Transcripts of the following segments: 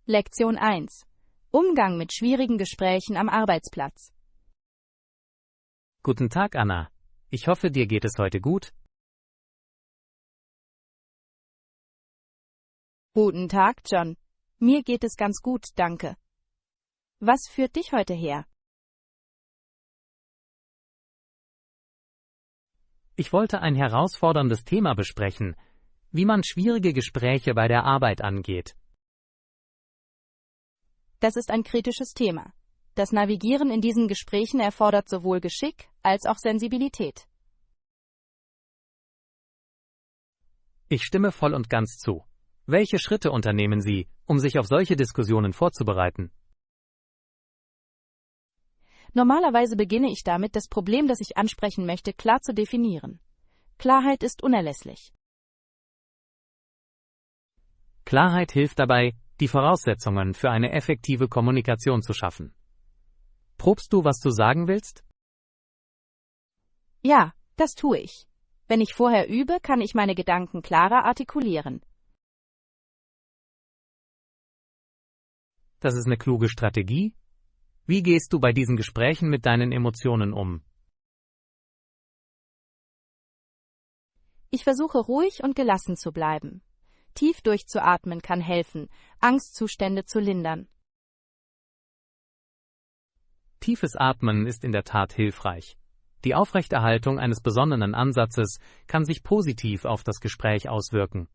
Lektion 1. Umgang mit schwierigen Gesprächen am Arbeitsplatz. Guten Tag, Anna. Ich hoffe, dir geht es heute gut. Guten Tag, John. Mir geht es ganz gut, danke. Was führt dich heute her? Ich wollte ein herausforderndes Thema besprechen, wie man schwierige Gespräche bei der Arbeit angeht. Das ist ein kritisches Thema. Das Navigieren in diesen Gesprächen erfordert sowohl Geschick als auch Sensibilität. Ich stimme voll und ganz zu. Welche Schritte unternehmen Sie, um sich auf solche Diskussionen vorzubereiten? Normalerweise beginne ich damit, das Problem, das ich ansprechen möchte, klar zu definieren. Klarheit ist unerlässlich. Klarheit hilft dabei, die Voraussetzungen für eine effektive Kommunikation zu schaffen. Probst du, was du sagen willst? Ja, das tue ich. Wenn ich vorher übe, kann ich meine Gedanken klarer artikulieren. Das ist eine kluge Strategie. Wie gehst du bei diesen Gesprächen mit deinen Emotionen um? Ich versuche ruhig und gelassen zu bleiben. Tief durchzuatmen kann helfen, Angstzustände zu lindern. Tiefes Atmen ist in der Tat hilfreich. Die Aufrechterhaltung eines besonnenen Ansatzes kann sich positiv auf das Gespräch auswirken.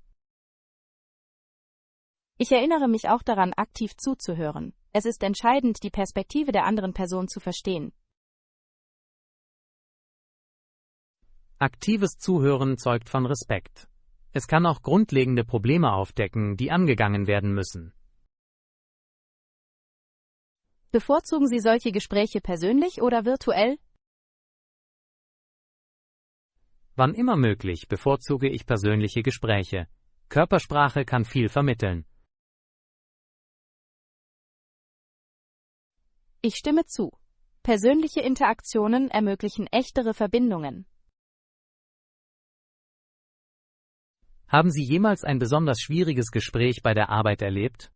Ich erinnere mich auch daran, aktiv zuzuhören. Es ist entscheidend, die Perspektive der anderen Person zu verstehen. Aktives Zuhören zeugt von Respekt. Es kann auch grundlegende Probleme aufdecken, die angegangen werden müssen. Bevorzugen Sie solche Gespräche persönlich oder virtuell? Wann immer möglich, bevorzuge ich persönliche Gespräche. Körpersprache kann viel vermitteln. Ich stimme zu. Persönliche Interaktionen ermöglichen echtere Verbindungen. Haben Sie jemals ein besonders schwieriges Gespräch bei der Arbeit erlebt?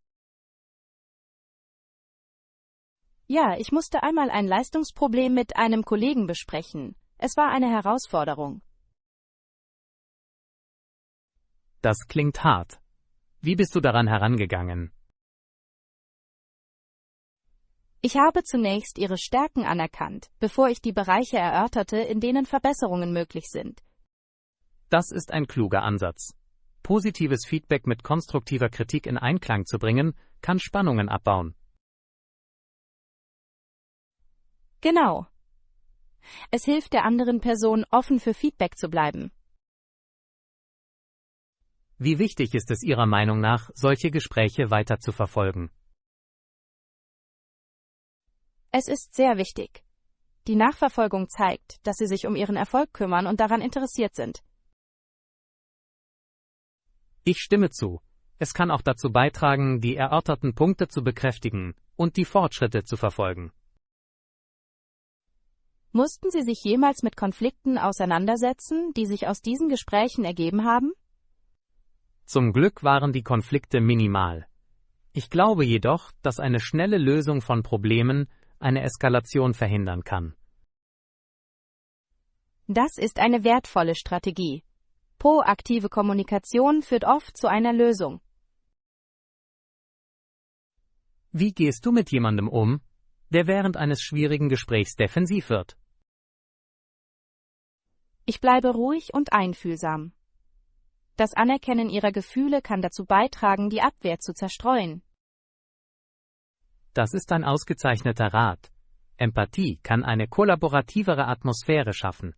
Ja, ich musste einmal ein Leistungsproblem mit einem Kollegen besprechen. Es war eine Herausforderung. Das klingt hart. Wie bist du daran herangegangen? Ich habe zunächst ihre Stärken anerkannt, bevor ich die Bereiche erörterte, in denen Verbesserungen möglich sind. Das ist ein kluger Ansatz. Positives Feedback mit konstruktiver Kritik in Einklang zu bringen, kann Spannungen abbauen. Genau. Es hilft der anderen Person, offen für Feedback zu bleiben. Wie wichtig ist es Ihrer Meinung nach, solche Gespräche weiter zu verfolgen? Es ist sehr wichtig. Die Nachverfolgung zeigt, dass Sie sich um Ihren Erfolg kümmern und daran interessiert sind. Ich stimme zu. Es kann auch dazu beitragen, die erörterten Punkte zu bekräftigen und die Fortschritte zu verfolgen. Mussten Sie sich jemals mit Konflikten auseinandersetzen, die sich aus diesen Gesprächen ergeben haben? Zum Glück waren die Konflikte minimal. Ich glaube jedoch, dass eine schnelle Lösung von Problemen eine Eskalation verhindern kann. Das ist eine wertvolle Strategie. Proaktive Kommunikation führt oft zu einer Lösung. Wie gehst du mit jemandem um, der während eines schwierigen Gesprächs defensiv wird? Ich bleibe ruhig und einfühlsam. Das Anerkennen ihrer Gefühle kann dazu beitragen, die Abwehr zu zerstreuen. Das ist ein ausgezeichneter Rat. Empathie kann eine kollaborativere Atmosphäre schaffen.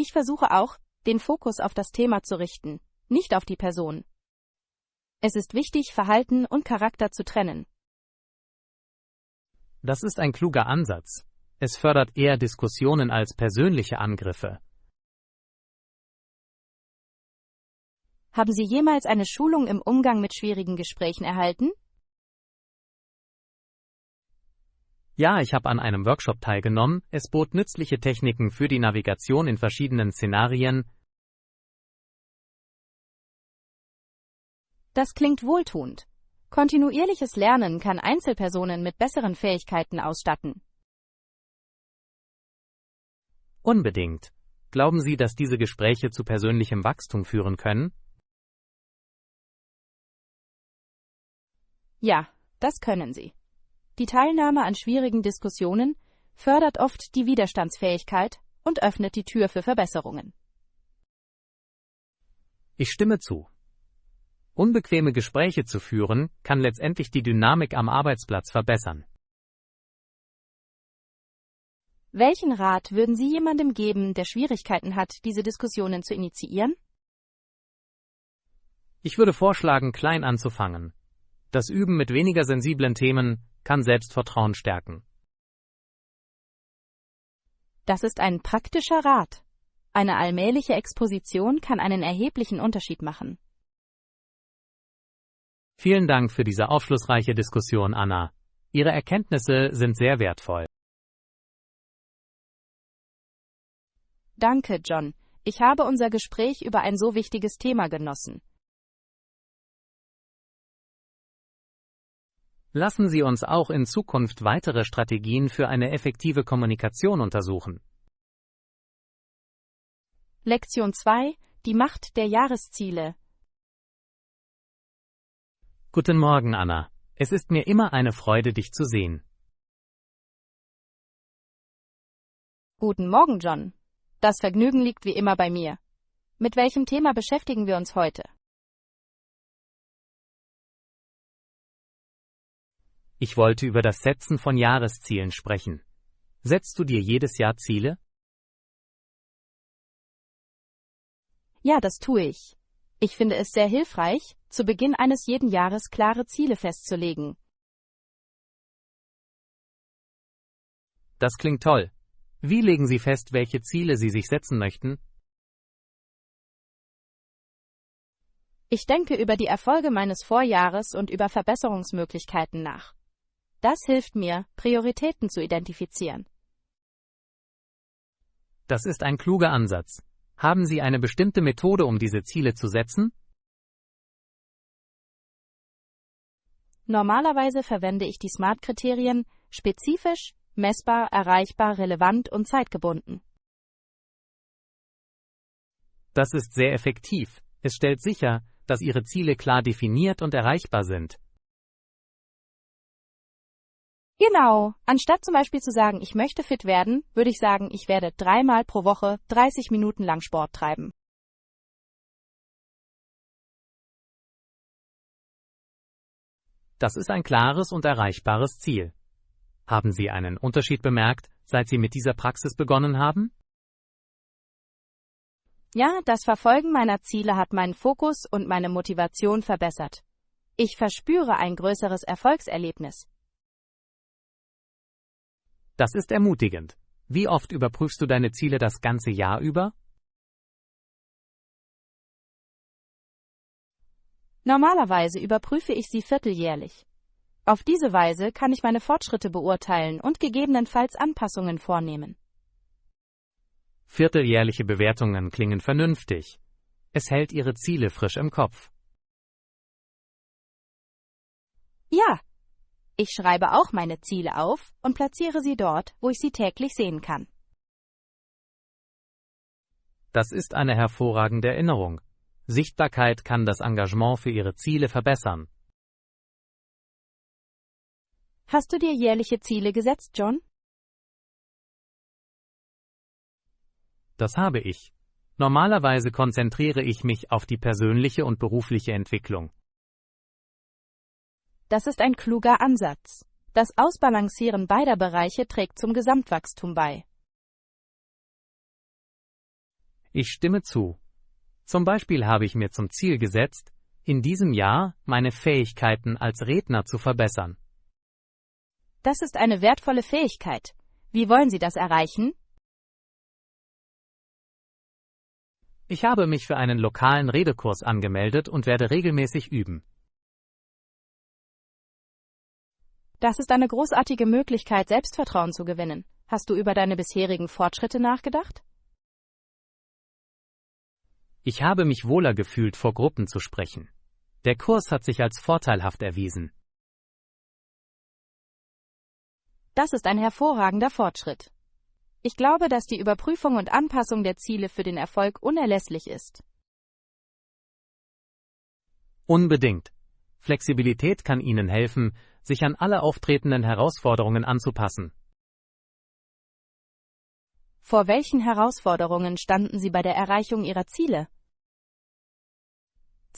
Ich versuche auch, den Fokus auf das Thema zu richten, nicht auf die Person. Es ist wichtig, Verhalten und Charakter zu trennen. Das ist ein kluger Ansatz. Es fördert eher Diskussionen als persönliche Angriffe. Haben Sie jemals eine Schulung im Umgang mit schwierigen Gesprächen erhalten? Ja, ich habe an einem Workshop teilgenommen. Es bot nützliche Techniken für die Navigation in verschiedenen Szenarien, Das klingt wohltuend. Kontinuierliches Lernen kann Einzelpersonen mit besseren Fähigkeiten ausstatten. Unbedingt. Glauben Sie, dass diese Gespräche zu persönlichem Wachstum führen können? Ja, das können sie. Die Teilnahme an schwierigen Diskussionen fördert oft die Widerstandsfähigkeit und öffnet die Tür für Verbesserungen. Ich stimme zu. Unbequeme Gespräche zu führen, kann letztendlich die Dynamik am Arbeitsplatz verbessern. Welchen Rat würden Sie jemandem geben, der Schwierigkeiten hat, diese Diskussionen zu initiieren? Ich würde vorschlagen, klein anzufangen. Das Üben mit weniger sensiblen Themen kann Selbstvertrauen stärken. Das ist ein praktischer Rat. Eine allmähliche Exposition kann einen erheblichen Unterschied machen. Vielen Dank für diese aufschlussreiche Diskussion, Anna. Ihre Erkenntnisse sind sehr wertvoll. Danke, John. Ich habe unser Gespräch über ein so wichtiges Thema genossen. Lassen Sie uns auch in Zukunft weitere Strategien für eine effektive Kommunikation untersuchen. Lektion 2: Die Macht der Jahresziele. Guten Morgen, Anna. Es ist mir immer eine Freude, dich zu sehen. Guten Morgen, John. Das Vergnügen liegt wie immer bei mir. Mit welchem Thema beschäftigen wir uns heute? Ich wollte über das Setzen von Jahreszielen sprechen. Setzt du dir jedes Jahr Ziele? Ja, das tue ich. Ich finde es sehr hilfreich, zu Beginn eines jeden Jahres klare Ziele festzulegen. Das klingt toll. Wie legen Sie fest, welche Ziele Sie sich setzen möchten? Ich denke über die Erfolge meines Vorjahres und über Verbesserungsmöglichkeiten nach. Das hilft mir, Prioritäten zu identifizieren. Das ist ein kluger Ansatz. Haben Sie eine bestimmte Methode, um diese Ziele zu setzen? Normalerweise verwende ich die SMART-Kriterien: spezifisch, messbar, erreichbar, relevant und zeitgebunden. Das ist sehr effektiv. Es stellt sicher, dass Ihre Ziele klar definiert und erreichbar sind. Genau. Anstatt zum Beispiel zu sagen, ich möchte fit werden, würde ich sagen, ich werde 3-mal pro Woche 30 Minuten lang Sport treiben. Das ist ein klares und erreichbares Ziel. Haben Sie einen Unterschied bemerkt, seit Sie mit dieser Praxis begonnen haben? Ja, das Verfolgen meiner Ziele hat meinen Fokus und meine Motivation verbessert. Ich verspüre ein größeres Erfolgserlebnis. Das ist ermutigend. Wie oft überprüfst du deine Ziele das ganze Jahr über? Normalerweise überprüfe ich sie vierteljährlich. Auf diese Weise kann ich meine Fortschritte beurteilen und gegebenenfalls Anpassungen vornehmen. Vierteljährliche Bewertungen klingen vernünftig. Es hält Ihre Ziele frisch im Kopf. Ja, ich schreibe auch meine Ziele auf und platziere sie dort, wo ich sie täglich sehen kann. Das ist eine hervorragende Erinnerung. Sichtbarkeit kann das Engagement für Ihre Ziele verbessern. Hast du dir jährliche Ziele gesetzt, John? Das habe ich. Normalerweise konzentriere ich mich auf die persönliche und berufliche Entwicklung. Das ist ein kluger Ansatz. Das Ausbalancieren beider Bereiche trägt zum Gesamtwachstum bei. Ich stimme zu. Zum Beispiel habe ich mir zum Ziel gesetzt, in diesem Jahr meine Fähigkeiten als Redner zu verbessern. Das ist eine wertvolle Fähigkeit. Wie wollen Sie das erreichen? Ich habe mich für einen lokalen Redekurs angemeldet und werde regelmäßig üben. Das ist eine großartige Möglichkeit, Selbstvertrauen zu gewinnen. Hast du über deine bisherigen Fortschritte nachgedacht? Ich habe mich wohler gefühlt, vor Gruppen zu sprechen. Der Kurs hat sich als vorteilhaft erwiesen. Das ist ein hervorragender Fortschritt. Ich glaube, dass die Überprüfung und Anpassung der Ziele für den Erfolg unerlässlich ist. Unbedingt. Flexibilität kann Ihnen helfen, sich an alle auftretenden Herausforderungen anzupassen. Vor welchen Herausforderungen standen Sie bei der Erreichung Ihrer Ziele?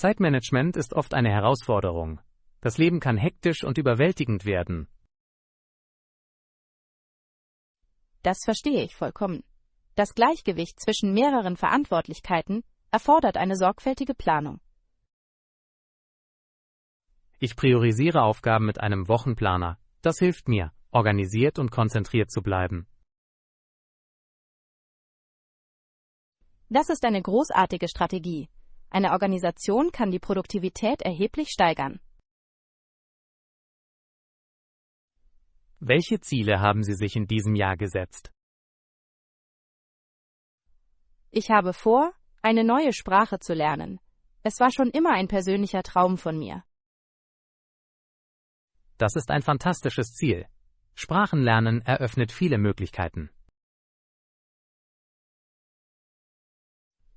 Zeitmanagement ist oft eine Herausforderung. Das Leben kann hektisch und überwältigend werden. Das verstehe ich vollkommen. Das Gleichgewicht zwischen mehreren Verantwortlichkeiten erfordert eine sorgfältige Planung. Ich priorisiere Aufgaben mit einem Wochenplaner. Das hilft mir, organisiert und konzentriert zu bleiben. Das ist eine großartige Strategie. Eine Organisation kann die Produktivität erheblich steigern. Welche Ziele haben Sie sich in diesem Jahr gesetzt? Ich habe vor, eine neue Sprache zu lernen. Es war schon immer ein persönlicher Traum von mir. Das ist ein fantastisches Ziel. Sprachenlernen eröffnet viele Möglichkeiten.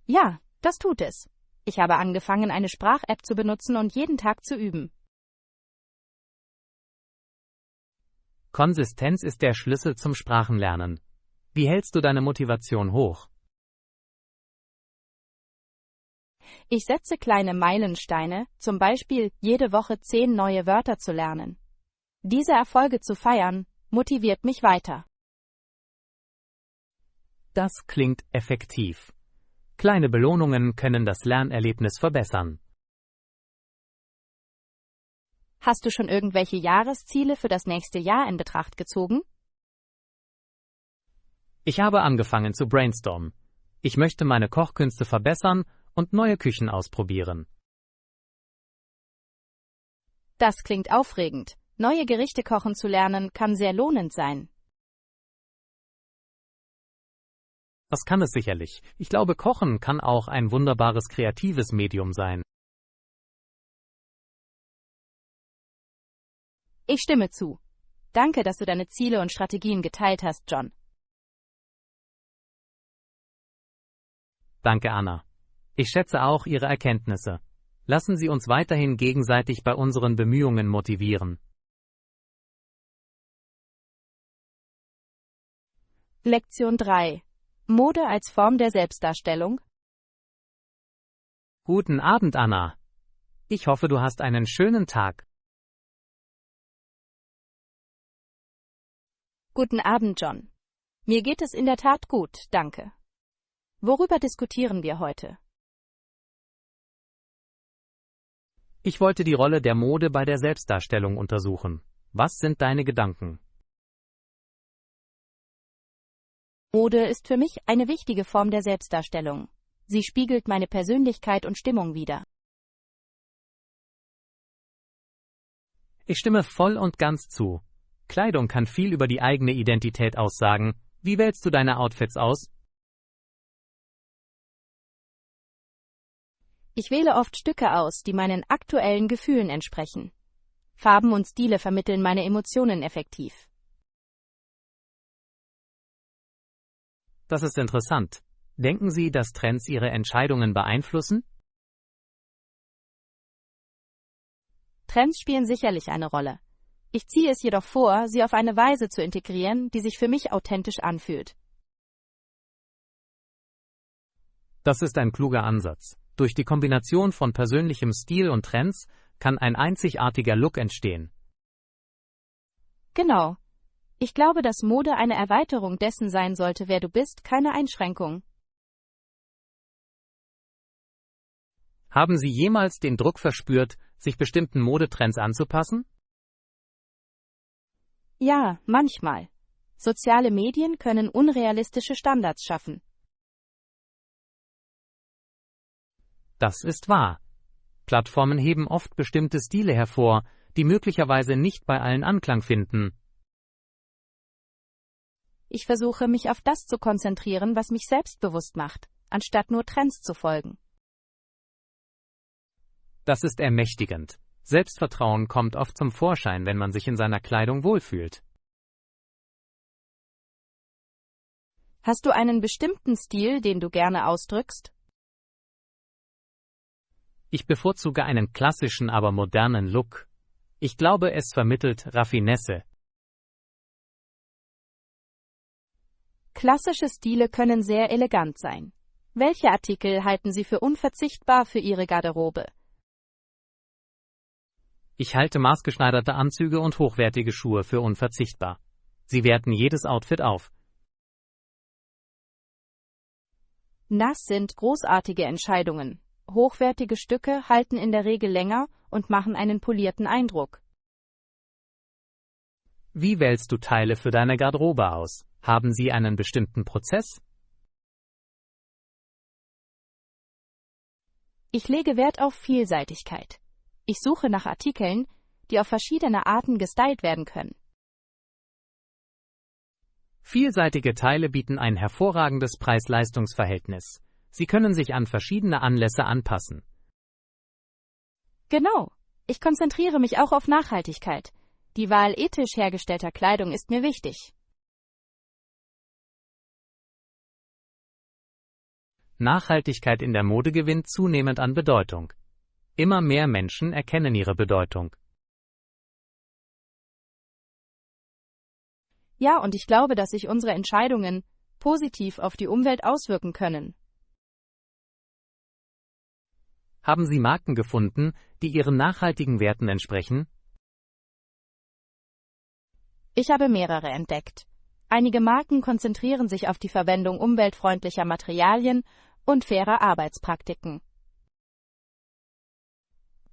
Ja, das tut es. Ich habe angefangen, eine Sprach-App zu benutzen und jeden Tag zu üben. Konsistenz ist der Schlüssel zum Sprachenlernen. Wie hältst du deine Motivation hoch? Ich setze kleine Meilensteine, zum Beispiel jede Woche 10 neue Wörter zu lernen. Diese Erfolge zu feiern, motiviert mich weiter. Das klingt effektiv. Kleine Belohnungen können das Lernerlebnis verbessern. Hast du schon irgendwelche Jahresziele für das nächste Jahr in Betracht gezogen? Ich habe angefangen zu brainstormen. Ich möchte meine Kochkünste verbessern und neue Küchen ausprobieren. Das klingt aufregend. Neue Gerichte kochen zu lernen kann sehr lohnend sein. Das kann es sicherlich. Ich glaube, Kochen kann auch ein wunderbares kreatives Medium sein. Ich stimme zu. Danke, dass du deine Ziele und Strategien geteilt hast, John. Danke, Anna. Ich schätze auch Ihre Erkenntnisse. Lassen Sie uns weiterhin gegenseitig bei unseren Bemühungen motivieren. Lektion 3. Mode als Form der Selbstdarstellung. Guten Abend, Anna. Ich hoffe, du hast einen schönen Tag. Guten Abend, John. Mir geht es in der Tat gut, danke. Worüber diskutieren wir heute? Ich wollte die Rolle der Mode bei der Selbstdarstellung untersuchen. Was sind deine Gedanken? Mode ist für mich eine wichtige Form der Selbstdarstellung. Sie spiegelt meine Persönlichkeit und Stimmung wider. Ich stimme voll und ganz zu. Kleidung kann viel über die eigene Identität aussagen. Wie wählst du deine Outfits aus? Ich wähle oft Stücke aus, die meinen aktuellen Gefühlen entsprechen. Farben und Stile vermitteln meine Emotionen effektiv. Das ist interessant. Denken Sie, dass Trends Ihre Entscheidungen beeinflussen? Trends spielen sicherlich eine Rolle. Ich ziehe es jedoch vor, sie auf eine Weise zu integrieren, die sich für mich authentisch anfühlt. Das ist ein kluger Ansatz. Durch die Kombination von persönlichem Stil und Trends kann ein einzigartiger Look entstehen. Genau. Ich glaube, dass Mode eine Erweiterung dessen sein sollte, wer du bist, keine Einschränkung. Haben Sie jemals den Druck verspürt, sich bestimmten Modetrends anzupassen? Ja, manchmal. Soziale Medien können unrealistische Standards schaffen. Das ist wahr. Plattformen heben oft bestimmte Stile hervor, die möglicherweise nicht bei allen Anklang finden. Ich versuche, mich auf das zu konzentrieren, was mich selbstbewusst macht, anstatt nur Trends zu folgen. Das ist ermächtigend. Selbstvertrauen kommt oft zum Vorschein, wenn man sich in seiner Kleidung wohlfühlt. Hast du einen bestimmten Stil, den du gerne ausdrückst? Ich bevorzuge einen klassischen, aber modernen Look. Ich glaube, es vermittelt Raffinesse. Klassische Stile können sehr elegant sein. Welche Artikel halten Sie für unverzichtbar für Ihre Garderobe? Ich halte maßgeschneiderte Anzüge und hochwertige Schuhe für unverzichtbar. Sie werten jedes Outfit auf. Das sind großartige Entscheidungen. Hochwertige Stücke halten in der Regel länger und machen einen polierten Eindruck. Wie wählst du Teile für deine Garderobe aus? Haben sie einen bestimmten Prozess? Ich lege Wert auf Vielseitigkeit. Ich suche nach Artikeln, die auf verschiedene Arten gestylt werden können. Vielseitige Teile bieten ein hervorragendes Preis-Leistungs-Verhältnis. Sie können sich an verschiedene Anlässe anpassen. Genau. Ich konzentriere mich auch auf Nachhaltigkeit. Die Wahl ethisch hergestellter Kleidung ist mir wichtig. Nachhaltigkeit in der Mode gewinnt zunehmend an Bedeutung. Immer mehr Menschen erkennen ihre Bedeutung. Ja, und ich glaube, dass sich unsere Entscheidungen positiv auf die Umwelt auswirken können. Haben Sie Marken gefunden, die Ihren nachhaltigen Werten entsprechen? Ich habe mehrere entdeckt. Einige Marken konzentrieren sich auf die Verwendung umweltfreundlicher Materialien und fairer Arbeitspraktiken.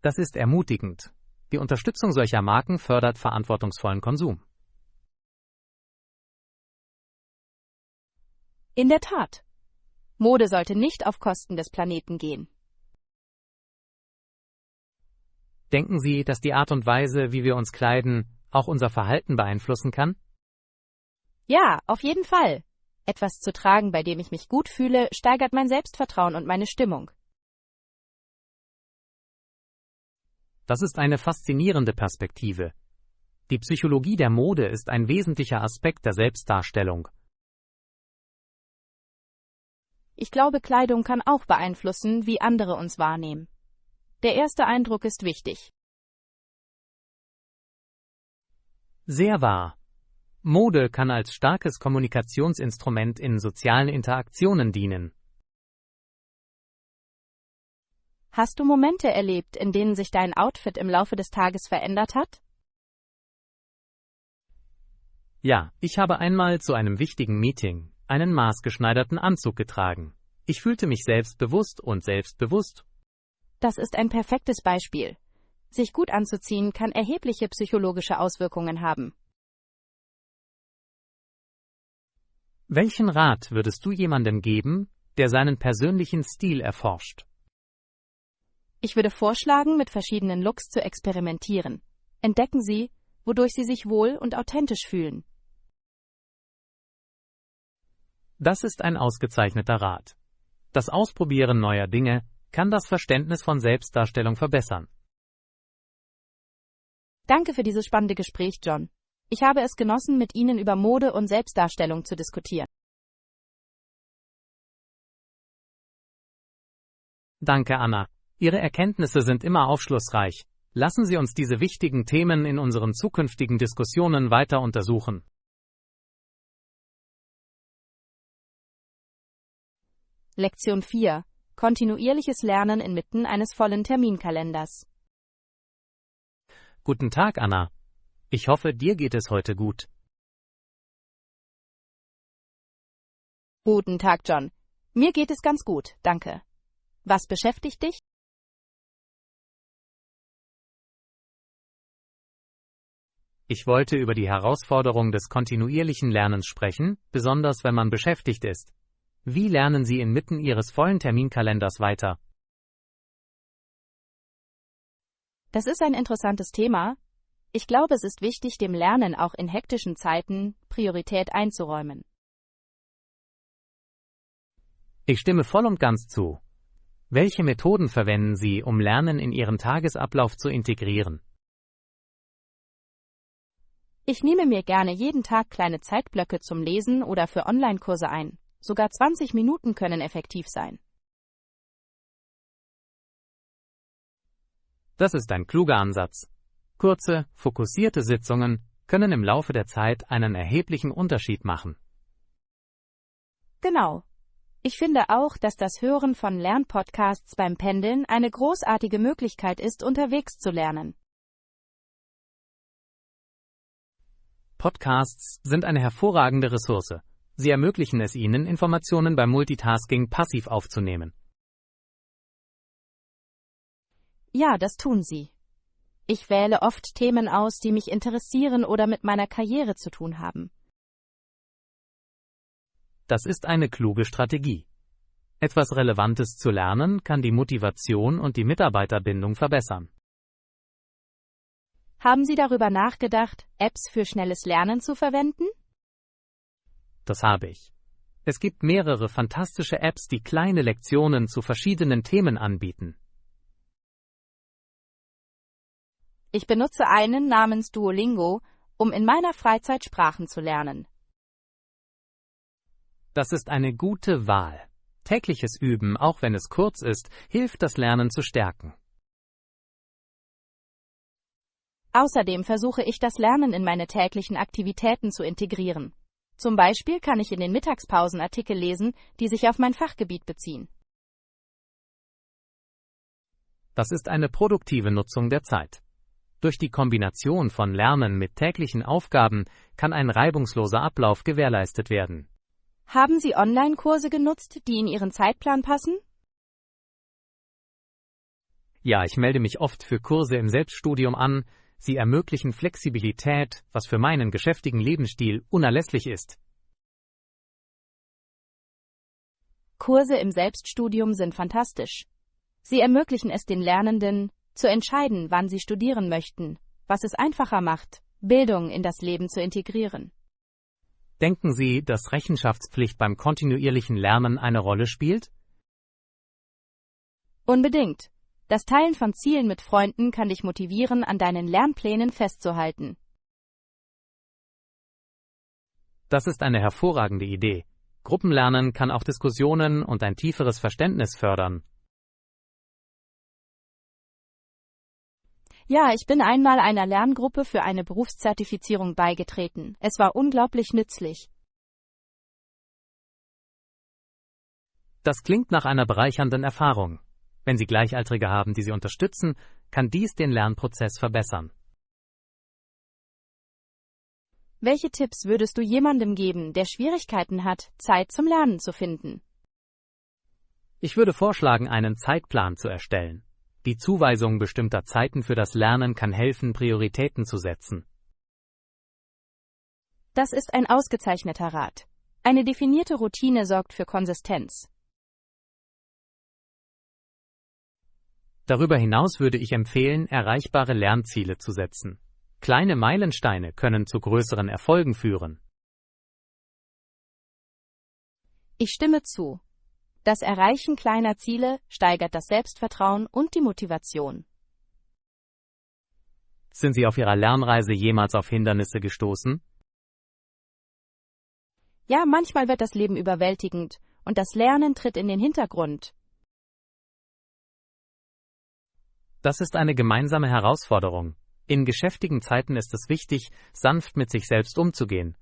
Das ist ermutigend. Die Unterstützung solcher Marken fördert verantwortungsvollen Konsum. In der Tat. Mode sollte nicht auf Kosten des Planeten gehen. Denken Sie, dass die Art und Weise, wie wir uns kleiden, auch unser Verhalten beeinflussen kann? Ja, auf jeden Fall. Etwas zu tragen, bei dem ich mich gut fühle, steigert mein Selbstvertrauen und meine Stimmung. Das ist eine faszinierende Perspektive. Die Psychologie der Mode ist ein wesentlicher Aspekt der Selbstdarstellung. Ich glaube, Kleidung kann auch beeinflussen, wie andere uns wahrnehmen. Der erste Eindruck ist wichtig. Sehr wahr. Mode kann als starkes Kommunikationsinstrument in sozialen Interaktionen dienen. Hast du Momente erlebt, in denen sich dein Outfit im Laufe des Tages verändert hat? Ja, ich habe einmal zu einem wichtigen Meeting einen maßgeschneiderten Anzug getragen. Ich fühlte mich selbstbewusst und selbstbewusst. Das ist ein perfektes Beispiel. Sich gut anzuziehen kann erhebliche psychologische Auswirkungen haben. Welchen Rat würdest du jemandem geben, der seinen persönlichen Stil erforscht? Ich würde vorschlagen, mit verschiedenen Looks zu experimentieren. Entdecken Sie, wodurch Sie sich wohl und authentisch fühlen. Das ist ein ausgezeichneter Rat. Das Ausprobieren neuer Dinge kann das Verständnis von Selbstdarstellung verbessern. Danke für dieses spannende Gespräch, John. Ich habe es genossen, mit Ihnen über Mode und Selbstdarstellung zu diskutieren. Danke, Anna. Ihre Erkenntnisse sind immer aufschlussreich. Lassen Sie uns diese wichtigen Themen in unseren zukünftigen Diskussionen weiter untersuchen. Lektion 4. Kontinuierliches Lernen inmitten eines vollen Terminkalenders. Guten Tag, Anna. Ich hoffe, dir geht es heute gut. Guten Tag, John. Mir geht es ganz gut, danke. Was beschäftigt dich? Ich wollte über die Herausforderung des kontinuierlichen Lernens sprechen, besonders wenn man beschäftigt ist. Wie lernen Sie inmitten Ihres vollen Terminkalenders weiter? Das ist ein interessantes Thema. Ich glaube, es ist wichtig, dem Lernen auch in hektischen Zeiten Priorität einzuräumen. Ich stimme voll und ganz zu. Welche Methoden verwenden Sie, um Lernen in Ihren Tagesablauf zu integrieren? Ich nehme mir gerne jeden Tag kleine Zeitblöcke zum Lesen oder für Online-Kurse ein. Sogar 20 Minuten können effektiv sein. Das ist ein kluger Ansatz. Kurze, fokussierte Sitzungen können im Laufe der Zeit einen erheblichen Unterschied machen. Genau. Ich finde auch, dass das Hören von Lernpodcasts beim Pendeln eine großartige Möglichkeit ist, unterwegs zu lernen. Podcasts sind eine hervorragende Ressource. Sie ermöglichen es Ihnen, Informationen beim Multitasking passiv aufzunehmen. Ja, das tun sie. Ich wähle oft Themen aus, die mich interessieren oder mit meiner Karriere zu tun haben. Das ist eine kluge Strategie. Etwas Relevantes zu lernen kann die Motivation und die Mitarbeiterbindung verbessern. Haben Sie darüber nachgedacht, Apps für schnelles Lernen zu verwenden? Das habe ich. Es gibt mehrere fantastische Apps, die kleine Lektionen zu verschiedenen Themen anbieten. Ich benutze einen namens Duolingo, um in meiner Freizeit Sprachen zu lernen. Das ist eine gute Wahl. Tägliches Üben, auch wenn es kurz ist, hilft, das Lernen zu stärken. Außerdem versuche ich, das Lernen in meine täglichen Aktivitäten zu integrieren. Zum Beispiel kann ich in den Mittagspausen Artikel lesen, die sich auf mein Fachgebiet beziehen. Das ist eine produktive Nutzung der Zeit. Durch die Kombination von Lernen mit täglichen Aufgaben kann ein reibungsloser Ablauf gewährleistet werden. Haben Sie Online-Kurse genutzt, die in Ihren Zeitplan passen? Ja, ich melde mich oft für Kurse im Selbststudium an. Sie ermöglichen Flexibilität, was für meinen geschäftigen Lebensstil unerlässlich ist. Kurse im Selbststudium sind fantastisch. Sie ermöglichen es den Lernenden, zu entscheiden, wann sie studieren möchten, was es einfacher macht, Bildung in das Leben zu integrieren. Denken Sie, dass Rechenschaftspflicht beim kontinuierlichen Lernen eine Rolle spielt? Unbedingt. Das Teilen von Zielen mit Freunden kann dich motivieren, an deinen Lernplänen festzuhalten. Das ist eine hervorragende Idee. Gruppenlernen kann auch Diskussionen und ein tieferes Verständnis fördern. Ja, ich bin einmal einer Lerngruppe für eine Berufszertifizierung beigetreten. Es war unglaublich nützlich. Das klingt nach einer bereichernden Erfahrung. Wenn Sie Gleichaltrige haben, die Sie unterstützen, kann dies den Lernprozess verbessern. Welche Tipps würdest du jemandem geben, der Schwierigkeiten hat, Zeit zum Lernen zu finden? Ich würde vorschlagen, einen Zeitplan zu erstellen. Die Zuweisung bestimmter Zeiten für das Lernen kann helfen, Prioritäten zu setzen. Das ist ein ausgezeichneter Rat. Eine definierte Routine sorgt für Konsistenz. Darüber hinaus würde ich empfehlen, erreichbare Lernziele zu setzen. Kleine Meilensteine können zu größeren Erfolgen führen. Ich stimme zu. Das Erreichen kleiner Ziele steigert das Selbstvertrauen und die Motivation. Sind Sie auf Ihrer Lernreise jemals auf Hindernisse gestoßen? Ja, manchmal wird das Leben überwältigend und das Lernen tritt in den Hintergrund. Das ist eine gemeinsame Herausforderung. In geschäftigen Zeiten ist es wichtig, sanft mit sich selbst umzugehen.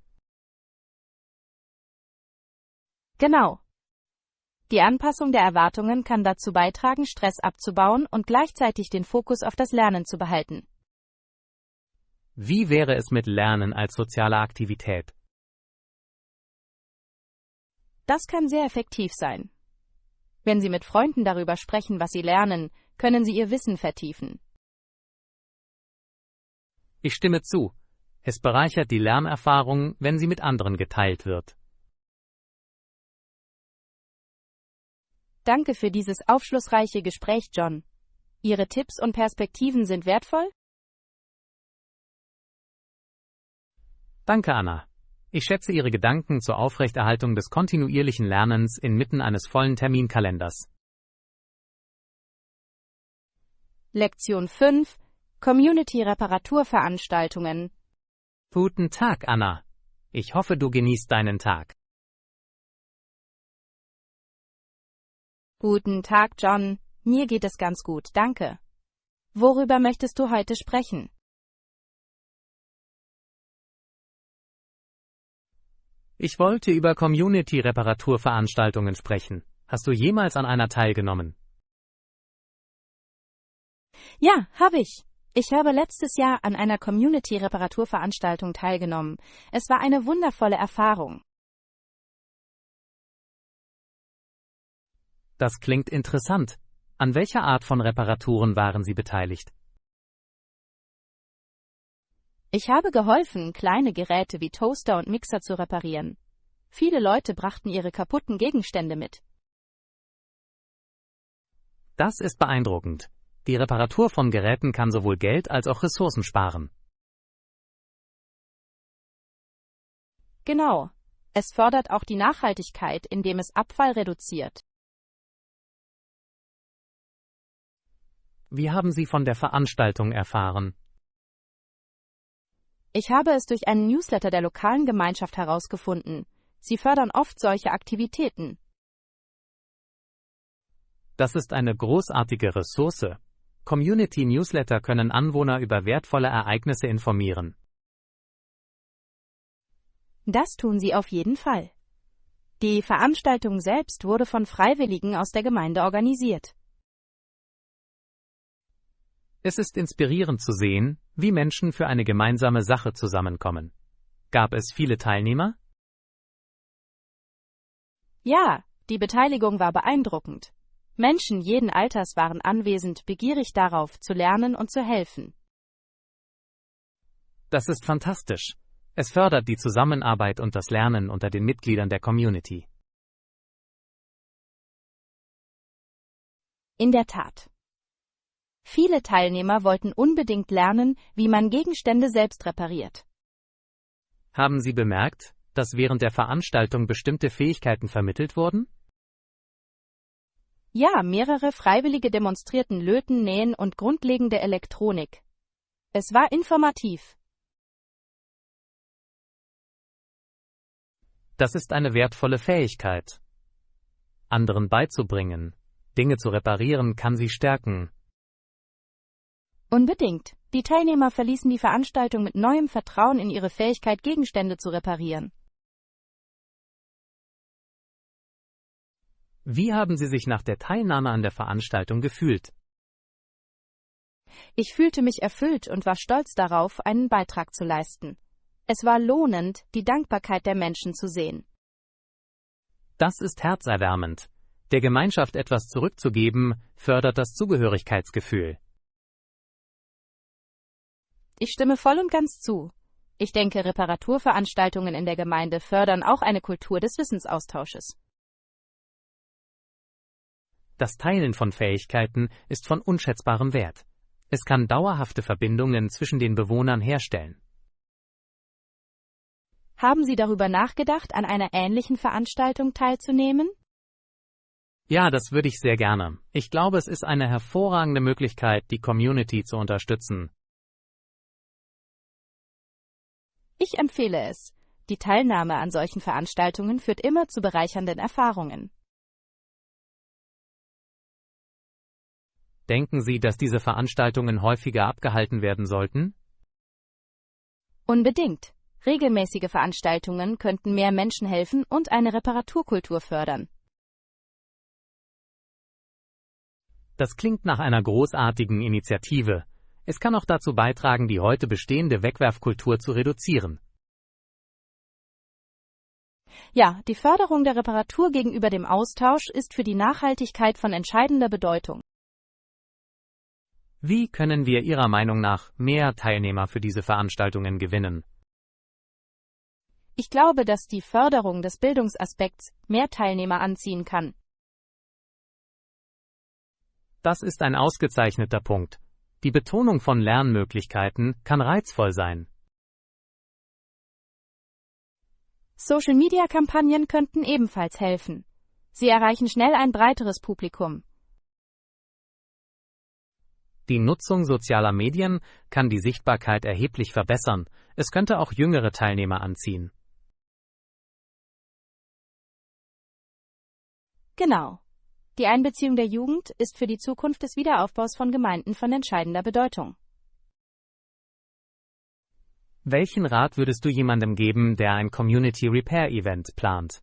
Genau. Die Anpassung der Erwartungen kann dazu beitragen, Stress abzubauen und gleichzeitig den Fokus auf das Lernen zu behalten. Wie wäre es mit Lernen als soziale Aktivität? Das kann sehr effektiv sein. Wenn Sie mit Freunden darüber sprechen, was Sie lernen, können Sie Ihr Wissen vertiefen. Ich stimme zu. Es bereichert die Lernerfahrung, wenn sie mit anderen geteilt wird. Danke für dieses aufschlussreiche Gespräch, John. Ihre Tipps und Perspektiven sind wertvoll? Danke, Anna. Ich schätze Ihre Gedanken zur Aufrechterhaltung des kontinuierlichen Lernens inmitten eines vollen Terminkalenders. Lektion 5: Community-Reparaturveranstaltungen. Guten Tag, Anna. Ich hoffe, du genießt deinen Tag. Guten Tag, John. Mir geht es ganz gut, danke. Worüber möchtest du heute sprechen? Ich wollte über Community-Reparaturveranstaltungen sprechen. Hast du jemals an einer teilgenommen? Ja, habe ich. Ich habe letztes Jahr an einer Community-Reparaturveranstaltung teilgenommen. Es war eine wundervolle Erfahrung. Das klingt interessant. An welcher Art von Reparaturen waren Sie beteiligt? Ich habe geholfen, kleine Geräte wie Toaster und Mixer zu reparieren. Viele Leute brachten ihre kaputten Gegenstände mit. Das ist beeindruckend. Die Reparatur von Geräten kann sowohl Geld als auch Ressourcen sparen. Genau. Es fördert auch die Nachhaltigkeit, indem es Abfall reduziert. Wie haben Sie von der Veranstaltung erfahren? Ich habe es durch einen Newsletter der lokalen Gemeinschaft herausgefunden. Sie fördern oft solche Aktivitäten. Das ist eine großartige Ressource. Community-Newsletter können Anwohner über wertvolle Ereignisse informieren. Das tun sie auf jeden Fall. Die Veranstaltung selbst wurde von Freiwilligen aus der Gemeinde organisiert. Es ist inspirierend zu sehen, wie Menschen für eine gemeinsame Sache zusammenkommen. Gab es viele Teilnehmer? Ja, die Beteiligung war beeindruckend. Menschen jeden Alters waren anwesend, begierig darauf, zu lernen und zu helfen. Das ist fantastisch. Es fördert die Zusammenarbeit und das Lernen unter den Mitgliedern der Community. In der Tat. Viele Teilnehmer wollten unbedingt lernen, wie man Gegenstände selbst repariert. Haben Sie bemerkt, dass während der Veranstaltung bestimmte Fähigkeiten vermittelt wurden? Ja, mehrere Freiwillige demonstrierten Löten, Nähen und grundlegende Elektronik. Es war informativ. Das ist eine wertvolle Fähigkeit. Anderen beizubringen, Dinge zu reparieren, kann sie stärken. Unbedingt. Die Teilnehmer verließen die Veranstaltung mit neuem Vertrauen in ihre Fähigkeit, Gegenstände zu reparieren. Wie haben Sie sich nach der Teilnahme an der Veranstaltung gefühlt? Ich fühlte mich erfüllt und war stolz darauf, einen Beitrag zu leisten. Es war lohnend, die Dankbarkeit der Menschen zu sehen. Das ist herzerwärmend. Der Gemeinschaft etwas zurückzugeben, fördert das Zugehörigkeitsgefühl. Ich stimme voll und ganz zu. Ich denke, Reparaturveranstaltungen in der Gemeinde fördern auch eine Kultur des Wissensaustausches. Das Teilen von Fähigkeiten ist von unschätzbarem Wert. Es kann dauerhafte Verbindungen zwischen den Bewohnern herstellen. Haben Sie darüber nachgedacht, an einer ähnlichen Veranstaltung teilzunehmen? Ja, das würde ich sehr gerne. Ich glaube, es ist eine hervorragende Möglichkeit, die Community zu unterstützen. Ich empfehle es. Die Teilnahme an solchen Veranstaltungen führt immer zu bereichernden Erfahrungen. Denken Sie, dass diese Veranstaltungen häufiger abgehalten werden sollten? Unbedingt. Regelmäßige Veranstaltungen könnten mehr Menschen helfen und eine Reparaturkultur fördern. Das klingt nach einer großartigen Initiative. Es kann auch dazu beitragen, die heute bestehende Wegwerfkultur zu reduzieren. Ja, die Förderung der Reparatur gegenüber dem Austausch ist für die Nachhaltigkeit von entscheidender Bedeutung. Wie können wir Ihrer Meinung nach mehr Teilnehmer für diese Veranstaltungen gewinnen? Ich glaube, dass die Förderung des Bildungsaspekts mehr Teilnehmer anziehen kann. Das ist ein ausgezeichneter Punkt. Die Betonung von Lernmöglichkeiten kann reizvoll sein. Social-Media-Kampagnen könnten ebenfalls helfen. Sie erreichen schnell ein breiteres Publikum. Die Nutzung sozialer Medien kann die Sichtbarkeit erheblich verbessern. Es könnte auch jüngere Teilnehmer anziehen. Genau. Die Einbeziehung der Jugend ist für die Zukunft des Wiederaufbaus von Gemeinden von entscheidender Bedeutung. Welchen Rat würdest du jemandem geben, der ein Community Repair Event plant?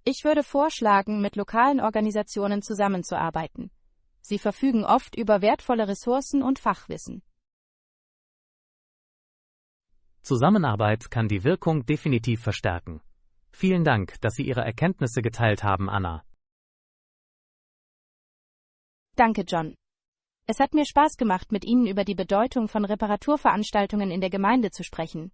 Ich würde vorschlagen, mit lokalen Organisationen zusammenzuarbeiten. Sie verfügen oft über wertvolle Ressourcen und Fachwissen. Zusammenarbeit kann die Wirkung definitiv verstärken. Vielen Dank, dass Sie Ihre Erkenntnisse geteilt haben, Anna. Danke, John. Es hat mir Spaß gemacht, mit Ihnen über die Bedeutung von Reparaturveranstaltungen in der Gemeinde zu sprechen.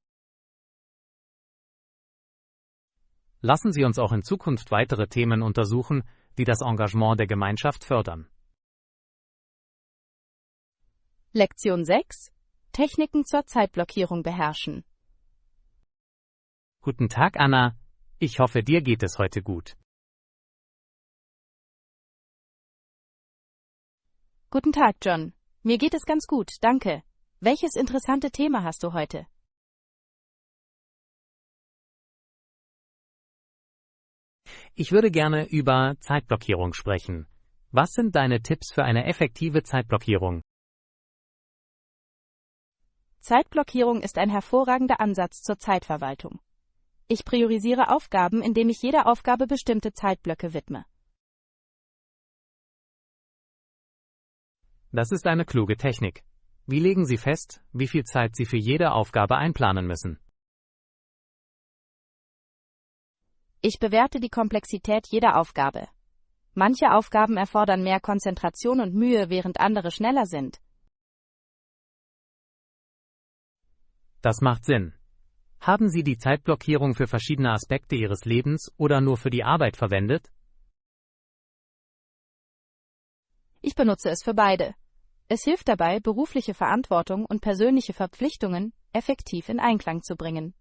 Lassen Sie uns auch in Zukunft weitere Themen untersuchen, die das Engagement der Gemeinschaft fördern. Lektion 6: Techniken zur Zeitblockierung beherrschen. Guten Tag, Anna. Ich hoffe, dir geht es heute gut. Guten Tag, John. Mir geht es ganz gut, danke. Welches interessante Thema hast du heute? Ich würde gerne über Zeitblockierung sprechen. Was sind deine Tipps für eine effektive Zeitblockierung? Zeitblockierung ist ein hervorragender Ansatz zur Zeitverwaltung. Ich priorisiere Aufgaben, indem ich jeder Aufgabe bestimmte Zeitblöcke widme. Das ist eine kluge Technik. Wie legen Sie fest, wie viel Zeit Sie für jede Aufgabe einplanen müssen? Ich bewerte die Komplexität jeder Aufgabe. Manche Aufgaben erfordern mehr Konzentration und Mühe, während andere schneller sind. Das macht Sinn. Haben Sie die Zeitblockierung für verschiedene Aspekte Ihres Lebens oder nur für die Arbeit verwendet? Ich benutze es für beide. Es hilft dabei, berufliche Verantwortung und persönliche Verpflichtungen effektiv in Einklang zu bringen.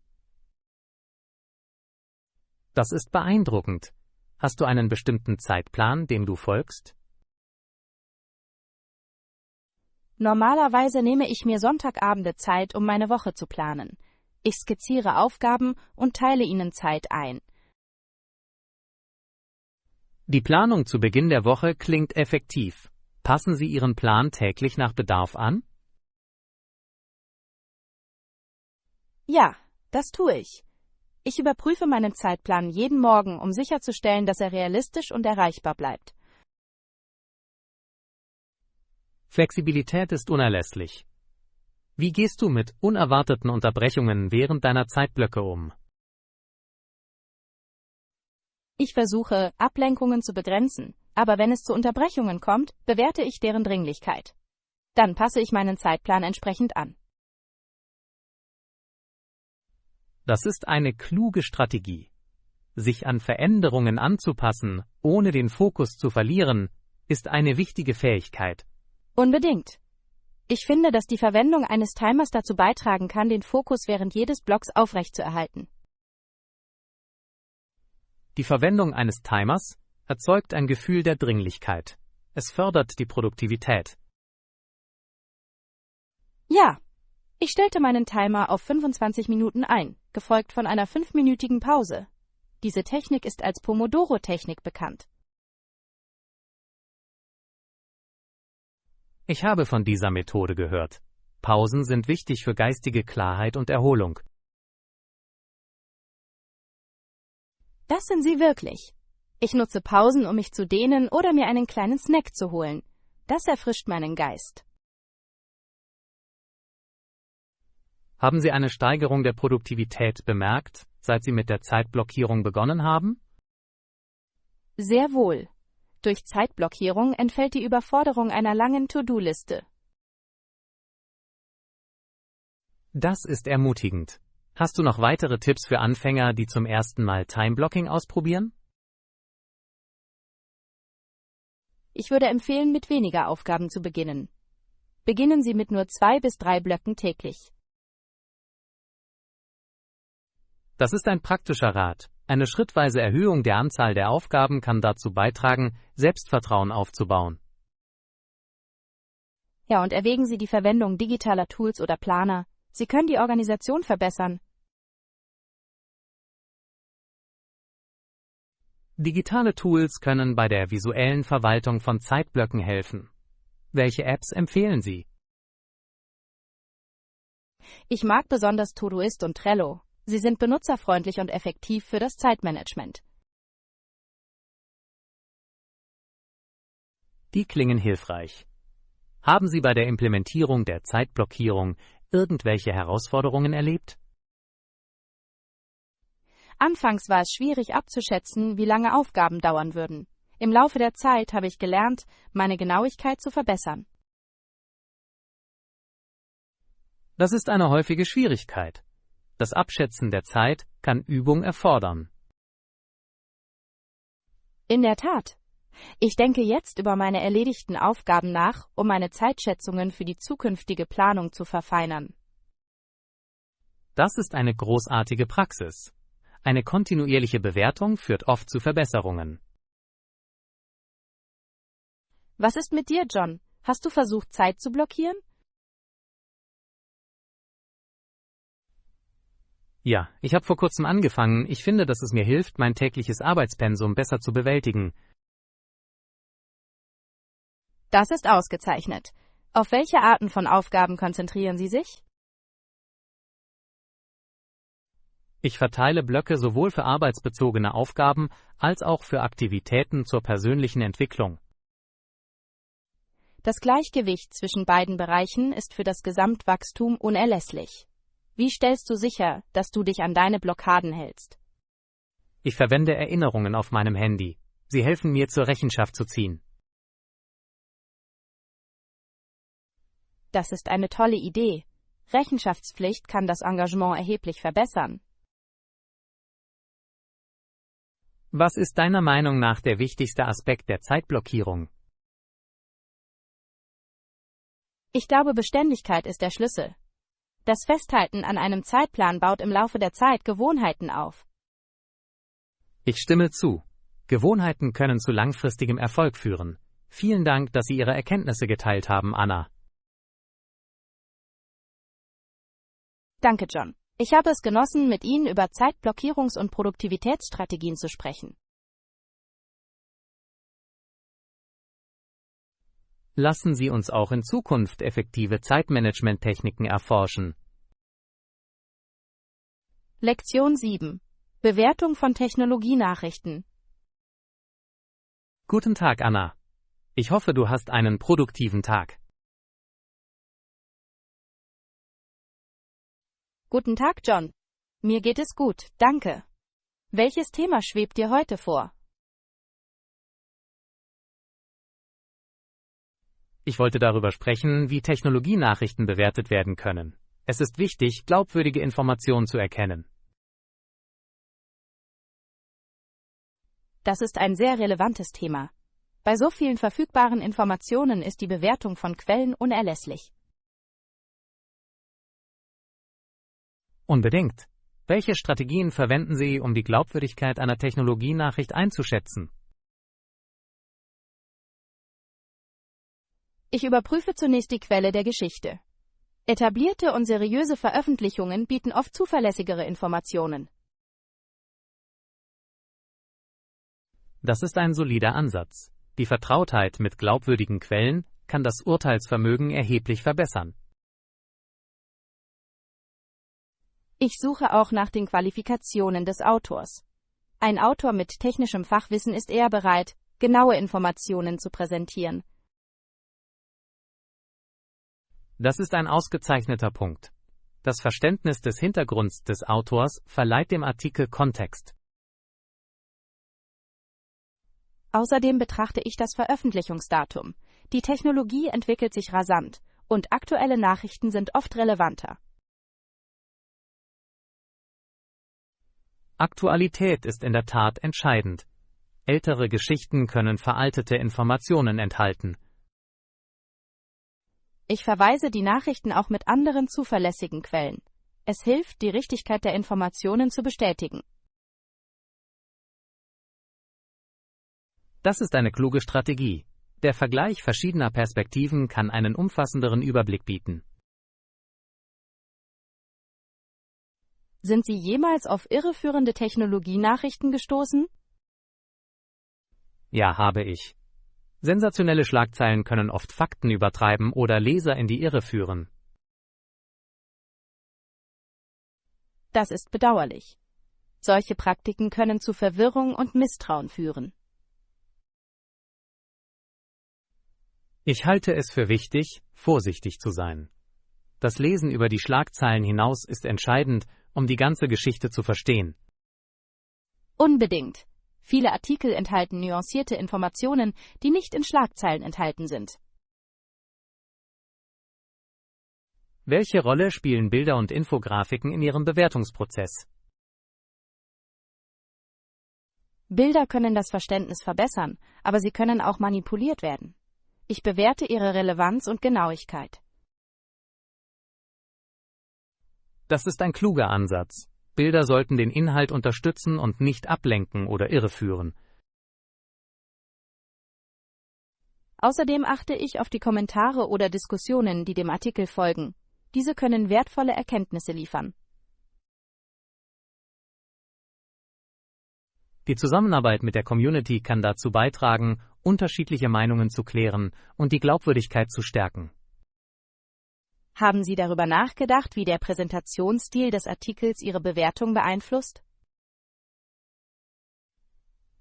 Das ist beeindruckend. Hast du einen bestimmten Zeitplan, dem du folgst? Normalerweise nehme ich mir Sonntagabende Zeit, um meine Woche zu planen. Ich skizziere Aufgaben und teile ihnen Zeit ein. Die Planung zu Beginn der Woche klingt effektiv. Passen Sie Ihren Plan täglich nach Bedarf an? Ja, das tue ich. Ich überprüfe meinen Zeitplan jeden Morgen, um sicherzustellen, dass er realistisch und erreichbar bleibt. Flexibilität ist unerlässlich. Wie gehst du mit unerwarteten Unterbrechungen während deiner Zeitblöcke um? Ich versuche, Ablenkungen zu begrenzen, aber wenn es zu Unterbrechungen kommt, bewerte ich deren Dringlichkeit. Dann passe ich meinen Zeitplan entsprechend an. Das ist eine kluge Strategie. Sich an Veränderungen anzupassen, ohne den Fokus zu verlieren, ist eine wichtige Fähigkeit. Unbedingt. Ich finde, dass die Verwendung eines Timers dazu beitragen kann, den Fokus während jedes Blocks aufrechtzuerhalten. Die Verwendung eines Timers erzeugt ein Gefühl der Dringlichkeit. Es fördert die Produktivität. Ja, ich stellte meinen Timer auf 25 Minuten ein, gefolgt von einer 5-minütigen Pause. Diese Technik ist als Pomodoro-Technik bekannt. Ich habe von dieser Methode gehört. Pausen sind wichtig für geistige Klarheit und Erholung. Das sind sie wirklich. Ich nutze Pausen, um mich zu dehnen oder mir einen kleinen Snack zu holen. Das erfrischt meinen Geist. Haben Sie eine Steigerung der Produktivität bemerkt, seit Sie mit der Zeitblockierung begonnen haben? Sehr wohl. Durch Zeitblockierung entfällt die Überforderung einer langen To-Do-Liste. Das ist ermutigend. Hast du noch weitere Tipps für Anfänger, die zum ersten Mal Timeblocking ausprobieren? Ich würde empfehlen, mit weniger Aufgaben zu beginnen. Beginnen Sie mit nur 2 bis 3 Blöcken täglich. Das ist ein praktischer Rat. Eine schrittweise Erhöhung der Anzahl der Aufgaben kann dazu beitragen, Selbstvertrauen aufzubauen. Ja, und erwägen Sie die Verwendung digitaler Tools oder Planer. Sie können die Organisation verbessern. Digitale Tools können bei der visuellen Verwaltung von Zeitblöcken helfen. Welche Apps empfehlen Sie? Ich mag besonders Todoist und Trello. Sie sind benutzerfreundlich und effektiv für das Zeitmanagement. Die klingen hilfreich. Haben Sie bei der Implementierung der Zeitblockierung irgendwelche Herausforderungen erlebt? Anfangs war es schwierig abzuschätzen, wie lange Aufgaben dauern würden. Im Laufe der Zeit habe ich gelernt, meine Genauigkeit zu verbessern. Das ist eine häufige Schwierigkeit. Das Abschätzen der Zeit kann Übung erfordern. In der Tat. Ich denke jetzt über meine erledigten Aufgaben nach, um meine Zeitschätzungen für die zukünftige Planung zu verfeinern. Das ist eine großartige Praxis. Eine kontinuierliche Bewertung führt oft zu Verbesserungen. Was ist mit dir, John? Hast du versucht, Zeit zu blockieren? Ja, ich habe vor kurzem angefangen. Ich finde, dass es mir hilft, mein tägliches Arbeitspensum besser zu bewältigen. Das ist ausgezeichnet. Auf welche Arten von Aufgaben konzentrieren Sie sich? Ich verteile Blöcke sowohl für arbeitsbezogene Aufgaben als auch für Aktivitäten zur persönlichen Entwicklung. Das Gleichgewicht zwischen beiden Bereichen ist für das Gesamtwachstum unerlässlich. Wie stellst du sicher, dass du dich an deine Blockaden hältst? Ich verwende Erinnerungen auf meinem Handy. Sie helfen mir, zur Rechenschaft zu ziehen. Das ist eine tolle Idee. Rechenschaftspflicht kann das Engagement erheblich verbessern. Was ist deiner Meinung nach der wichtigste Aspekt der Zeitblockierung? Ich glaube, Beständigkeit ist der Schlüssel. Das Festhalten an einem Zeitplan baut im Laufe der Zeit Gewohnheiten auf. Ich stimme zu. Gewohnheiten können zu langfristigem Erfolg führen. Vielen Dank, dass Sie Ihre Erkenntnisse geteilt haben, Anna. Danke, John. Ich habe es genossen, mit Ihnen über Zeitblockierungs- und Produktivitätsstrategien zu sprechen. Lassen Sie uns auch in Zukunft effektive Zeitmanagement-Techniken erforschen. Lektion 7. Bewertung von Technologienachrichten. Guten Tag, Anna. Ich hoffe, du hast einen produktiven Tag. Guten Tag, John. Mir geht es gut, danke. Welches Thema schwebt dir heute vor? Ich wollte darüber sprechen, wie Technologienachrichten bewertet werden können. Es ist wichtig, glaubwürdige Informationen zu erkennen. Das ist ein sehr relevantes Thema. Bei so vielen verfügbaren Informationen ist die Bewertung von Quellen unerlässlich. Unbedingt. Welche Strategien verwenden Sie, um die Glaubwürdigkeit einer Technologienachricht einzuschätzen? Ich überprüfe zunächst die Quelle der Geschichte. Etablierte und seriöse Veröffentlichungen bieten oft zuverlässigere Informationen. Das ist ein solider Ansatz. Die Vertrautheit mit glaubwürdigen Quellen kann das Urteilsvermögen erheblich verbessern. Ich suche auch nach den Qualifikationen des Autors. Ein Autor mit technischem Fachwissen ist eher bereit, genaue Informationen zu präsentieren. Das ist ein ausgezeichneter Punkt. Das Verständnis des Hintergrunds des Autors verleiht dem Artikel Kontext. Außerdem betrachte ich das Veröffentlichungsdatum. Die Technologie entwickelt sich rasant und aktuelle Nachrichten sind oft relevanter. Aktualität ist in der Tat entscheidend. Ältere Geschichten können veraltete Informationen enthalten. Ich verweise die Nachrichten auch mit anderen zuverlässigen Quellen. Es hilft, die Richtigkeit der Informationen zu bestätigen. Das ist eine kluge Strategie. Der Vergleich verschiedener Perspektiven kann einen umfassenderen Überblick bieten. Sind Sie jemals auf irreführende Technologienachrichten gestoßen? Ja, habe ich. Sensationelle Schlagzeilen können oft Fakten übertreiben oder Leser in die Irre führen. Das ist bedauerlich. Solche Praktiken können zu Verwirrung und Misstrauen führen. Ich halte es für wichtig, vorsichtig zu sein. Das Lesen über die Schlagzeilen hinaus ist entscheidend, um die ganze Geschichte zu verstehen. Unbedingt. Viele Artikel enthalten nuancierte Informationen, die nicht in Schlagzeilen enthalten sind. Welche Rolle spielen Bilder und Infografiken in Ihrem Bewertungsprozess? Bilder können das Verständnis verbessern, aber sie können auch manipuliert werden. Ich bewerte ihre Relevanz und Genauigkeit. Das ist ein kluger Ansatz. Bilder sollten den Inhalt unterstützen und nicht ablenken oder irreführen. Außerdem achte ich auf die Kommentare oder Diskussionen, die dem Artikel folgen. Diese können wertvolle Erkenntnisse liefern. Die Zusammenarbeit mit der Community kann dazu beitragen, unterschiedliche Meinungen zu klären und die Glaubwürdigkeit zu stärken. Haben Sie darüber nachgedacht, wie der Präsentationsstil des Artikels Ihre Bewertung beeinflusst?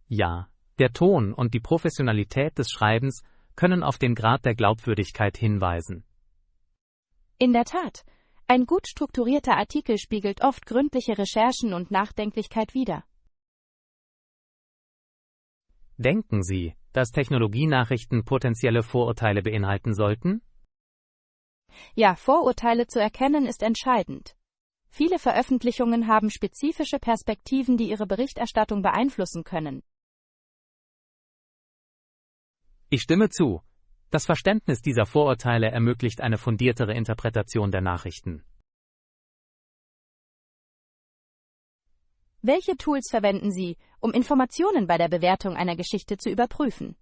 Ja, der Ton und die Professionalität des Schreibens können auf den Grad der Glaubwürdigkeit hinweisen. In der Tat, ein gut strukturierter Artikel spiegelt oft gründliche Recherchen und Nachdenklichkeit wider. Denken Sie, dass Technologienachrichten potenzielle Vorurteile beinhalten sollten? Ja, Vorurteile zu erkennen ist entscheidend. Viele Veröffentlichungen haben spezifische Perspektiven, die ihre Berichterstattung beeinflussen können. Ich stimme zu. Das Verständnis dieser Vorurteile ermöglicht eine fundiertere Interpretation der Nachrichten. Welche Tools verwenden Sie, um Informationen bei der Bewertung einer Geschichte zu überprüfen?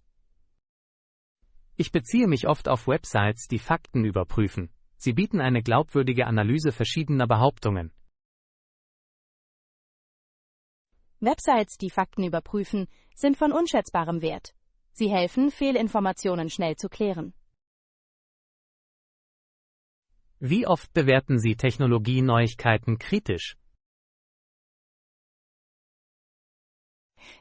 Ich beziehe mich oft auf Websites, die Fakten überprüfen. Sie bieten eine glaubwürdige Analyse verschiedener Behauptungen. Websites, die Fakten überprüfen, sind von unschätzbarem Wert. Sie helfen, Fehlinformationen schnell zu klären. Wie oft bewerten Sie Technologieneuigkeiten kritisch?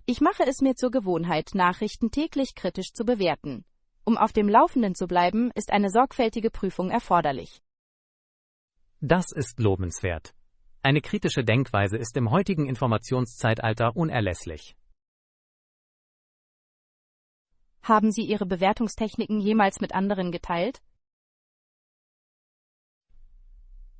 Ich mache es mir zur Gewohnheit, Nachrichten täglich kritisch zu bewerten. Um auf dem Laufenden zu bleiben, ist eine sorgfältige Prüfung erforderlich. Das ist lobenswert. Eine kritische Denkweise ist im heutigen Informationszeitalter unerlässlich. Haben Sie Ihre Bewertungstechniken jemals mit anderen geteilt?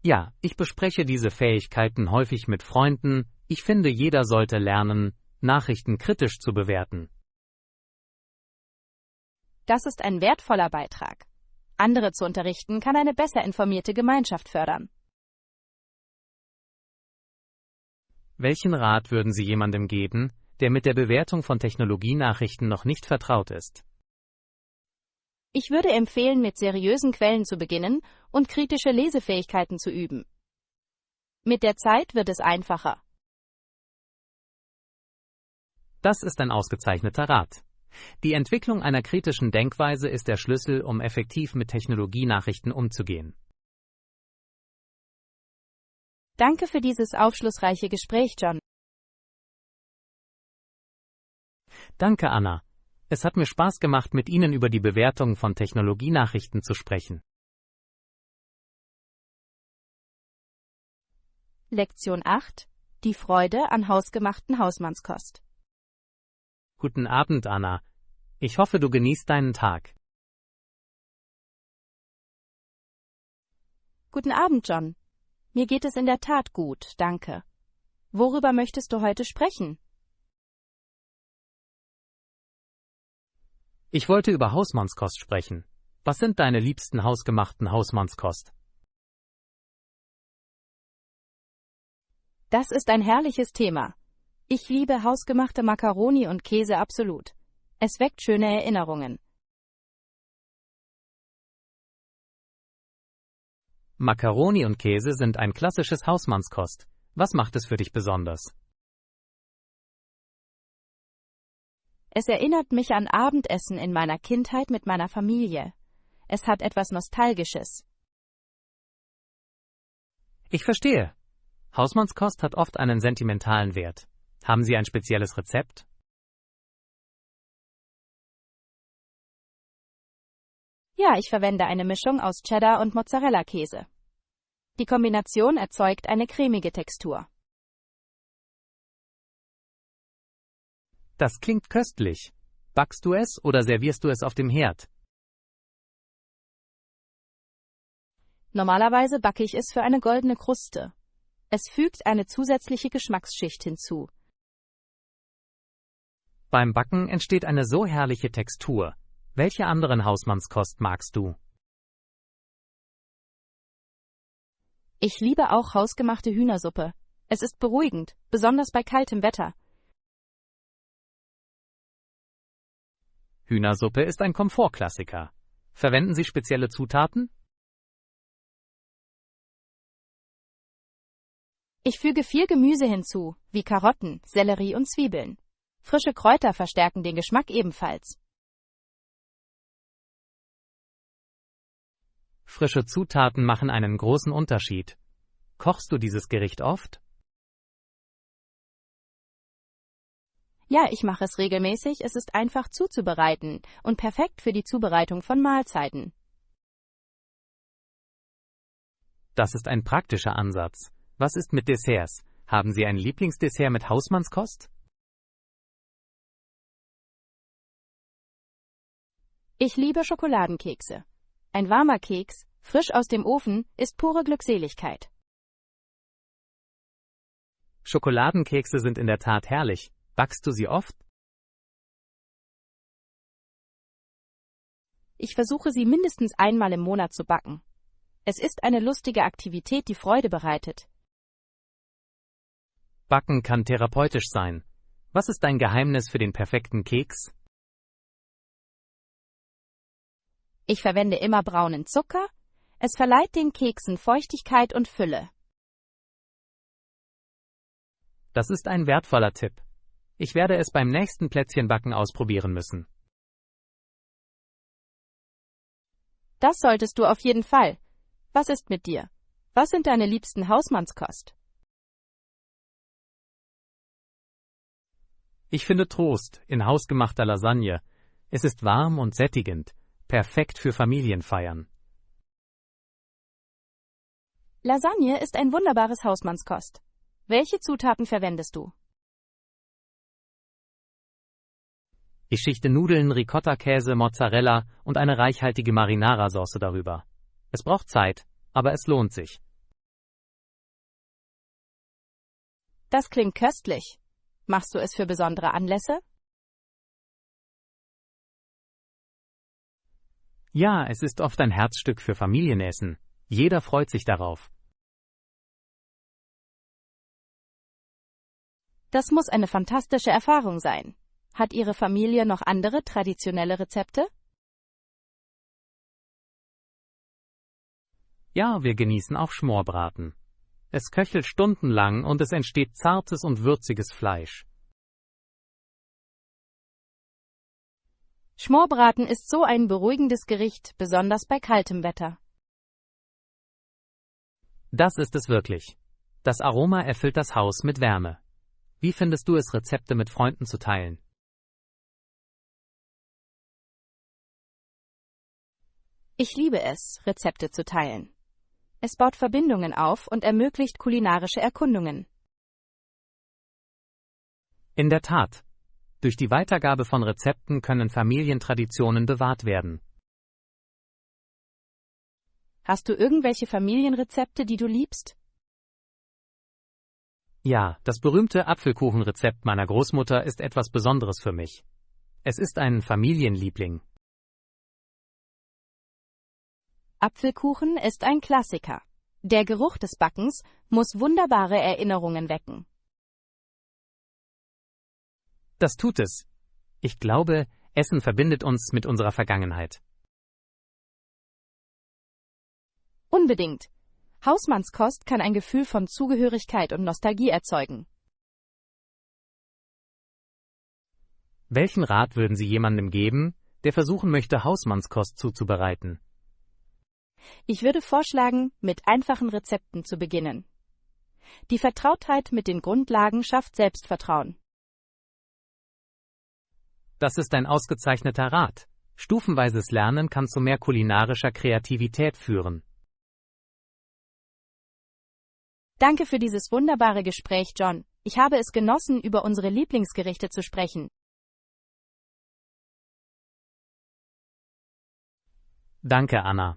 Ja, ich bespreche diese Fähigkeiten häufig mit Freunden. Ich finde, jeder sollte lernen, Nachrichten kritisch zu bewerten. Das ist ein wertvoller Beitrag. Andere zu unterrichten kann eine besser informierte Gemeinschaft fördern. Welchen Rat würden Sie jemandem geben, der mit der Bewertung von Technologienachrichten noch nicht vertraut ist? Ich würde empfehlen, mit seriösen Quellen zu beginnen und kritische Lesefähigkeiten zu üben. Mit der Zeit wird es einfacher. Das ist ein ausgezeichneter Rat. Die Entwicklung einer kritischen Denkweise ist der Schlüssel, um effektiv mit Technologienachrichten umzugehen. Danke für dieses aufschlussreiche Gespräch, John. Danke, Anna. Es hat mir Spaß gemacht, mit Ihnen über die Bewertung von Technologienachrichten zu sprechen. Lektion 8. Die Freude an hausgemachten Hausmannskost. Guten Abend, Anna. Ich hoffe, du genießt deinen Tag. Guten Abend, John. Mir geht es in der Tat gut, danke. Worüber möchtest du heute sprechen? Ich wollte über Hausmannskost sprechen. Was sind deine liebsten hausgemachten Hausmannskost? Das ist ein herrliches Thema. Ich liebe hausgemachte Makkaroni und Käse absolut. Es weckt schöne Erinnerungen. Makkaroni und Käse sind ein klassisches Hausmannskost. Was macht es für dich besonders? Es erinnert mich an Abendessen in meiner Kindheit mit meiner Familie. Es hat etwas Nostalgisches. Ich verstehe. Hausmannskost hat oft einen sentimentalen Wert. Haben Sie ein spezielles Rezept? Ja, ich verwende eine Mischung aus Cheddar und Mozzarella-Käse. Die Kombination erzeugt eine cremige Textur. Das klingt köstlich. Backst du es oder servierst du es auf dem Herd? Normalerweise backe ich es für eine goldene Kruste. Es fügt eine zusätzliche Geschmacksschicht hinzu. Beim Backen entsteht eine so herrliche Textur. Welche anderen Hausmannskost magst du? Ich liebe auch hausgemachte Hühnersuppe. Es ist beruhigend, besonders bei kaltem Wetter. Hühnersuppe ist ein Komfortklassiker. Verwenden Sie spezielle Zutaten? Ich füge viel Gemüse hinzu, wie Karotten, Sellerie und Zwiebeln. Frische Kräuter verstärken den Geschmack ebenfalls. Frische Zutaten machen einen großen Unterschied. Kochst du dieses Gericht oft? Ja, ich mache es regelmäßig, es ist einfach zuzubereiten und perfekt für die Zubereitung von Mahlzeiten. Das ist ein praktischer Ansatz. Was ist mit Desserts? Haben Sie ein Lieblingsdessert mit Hausmannskost? Ich liebe Schokoladenkekse. Ein warmer Keks, frisch aus dem Ofen, ist pure Glückseligkeit. Schokoladenkekse sind in der Tat herrlich. Backst du sie oft? Ich versuche sie mindestens einmal im Monat zu backen. Es ist eine lustige Aktivität, die Freude bereitet. Backen kann therapeutisch sein. Was ist dein Geheimnis für den perfekten Keks? Ich verwende immer braunen Zucker. Es verleiht den Keksen Feuchtigkeit und Fülle. Das ist ein wertvoller Tipp. Ich werde es beim nächsten Plätzchenbacken ausprobieren müssen. Das solltest du auf jeden Fall. Was ist mit dir? Was sind deine liebsten Hausmannskost? Ich finde Trost in hausgemachter Lasagne. Es ist warm und sättigend. Perfekt für Familienfeiern. Lasagne ist ein wunderbares Hausmannskost. Welche Zutaten verwendest du? Ich schichte Nudeln, Ricotta-Käse, Mozzarella und eine reichhaltige Marinara-Sauce darüber. Es braucht Zeit, aber es lohnt sich. Das klingt köstlich. Machst du es für besondere Anlässe? Ja, es ist oft ein Herzstück für Familienessen. Jeder freut sich darauf. Das muss eine fantastische Erfahrung sein. Hat Ihre Familie noch andere traditionelle Rezepte? Ja, wir genießen auch Schmorbraten. Es köchelt stundenlang und es entsteht zartes und würziges Fleisch. Schmorbraten ist so ein beruhigendes Gericht, besonders bei kaltem Wetter. Das ist es wirklich. Das Aroma erfüllt das Haus mit Wärme. Wie findest du es, Rezepte mit Freunden zu teilen? Ich liebe es, Rezepte zu teilen. Es baut Verbindungen auf und ermöglicht kulinarische Erkundungen. In der Tat. Durch die Weitergabe von Rezepten können Familientraditionen bewahrt werden. Hast du irgendwelche Familienrezepte, die du liebst? Ja, das berühmte Apfelkuchenrezept meiner Großmutter ist etwas Besonderes für mich. Es ist ein Familienliebling. Apfelkuchen ist ein Klassiker. Der Geruch des Backens muss wunderbare Erinnerungen wecken. Das tut es. Ich glaube, Essen verbindet uns mit unserer Vergangenheit. Unbedingt. Hausmannskost kann ein Gefühl von Zugehörigkeit und Nostalgie erzeugen. Welchen Rat würden Sie jemandem geben, der versuchen möchte, Hausmannskost zuzubereiten? Ich würde vorschlagen, mit einfachen Rezepten zu beginnen. Die Vertrautheit mit den Grundlagen schafft Selbstvertrauen. Das ist ein ausgezeichneter Rat. Stufenweises Lernen kann zu mehr kulinarischer Kreativität führen. Danke für dieses wunderbare Gespräch, John. Ich habe es genossen, über unsere Lieblingsgerichte zu sprechen. Danke, Anna.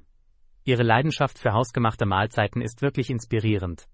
Ihre Leidenschaft für hausgemachte Mahlzeiten ist wirklich inspirierend.